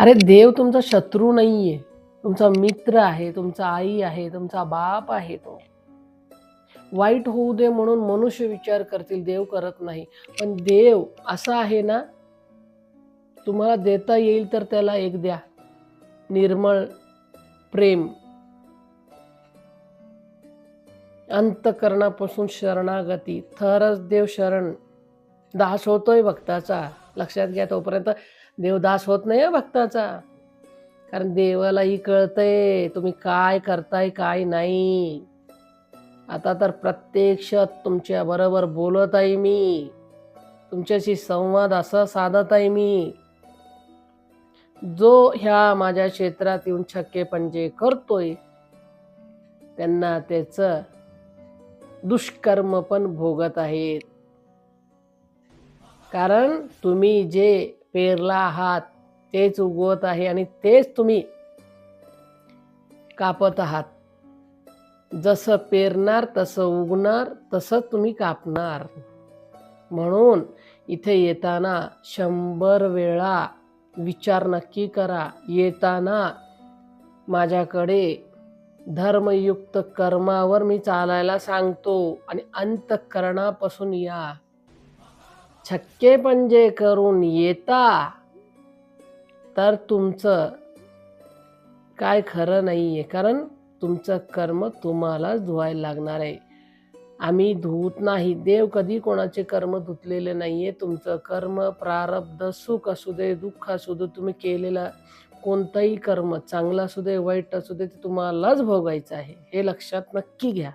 अरे देव तुमचा शत्रू नाहीये. तुमचा मित्र आहे, तुमचा आई आहे, तुमचा बाप आहे तो. वाईट होऊ दे म्हणून मनुष्य विचार करतील, देव करत नाही. पण देव असा आहे ना, तुम्हाला देता येईल तर त्याला एक द्या. निर्मळ प्रेम. अंतःकरणापासून शरणागती. थरच देव शरण. दास होतोय भक्ताचा. लक्षात घ्या, तोपर्यंत देव दास होत नाही भक्ताचा. कारण देवालाही कळतंय तुम्ही काय करताय काय नाही. आता तर प्रत्यक्षात तुमच्या बरोबर बोलत आहे मी, तुमच्याशी संवाद असा साधत आहे मी. जो ह्या माझ्या क्षेत्रात येऊन छक्के पंजे करतोय त्यांना त्याचं दुष्कर्म पण भोगत आहेत. कारण तुम्ही जे पेरला आहात तेच उगवत आहे आणि तेच तुम्ही कापत आहात. जसं पेरणार तसं उगणार, तसंच तुम्ही कापणार. म्हणून इथे येताना 100 वेळा विचार नक्की करा. येताना माझ्याकडे धर्मयुक्त कर्मावर मी चालायला सांगतो आणि अंतःकरणापासून या. छक्के पंजे करून येता तर तुमचं काय खरं नाहीये. कारण तुमचं कर्म तुम्हालाच धुवायला लागणार आहे. आम्ही धुवत नाही. देव कधी कोणाचे कर्म धुतलेले नाहीये. तुमचं कर्म, प्रारब्ध, सुख असू दे, दुःख असू दे, तुम्ही केलेलं कोणतंही कर्म चांगलं असू दे, वाईट असू दे, ते तुम्हालाच भोगायचं आहे. हे लक्षात नक्की घ्या.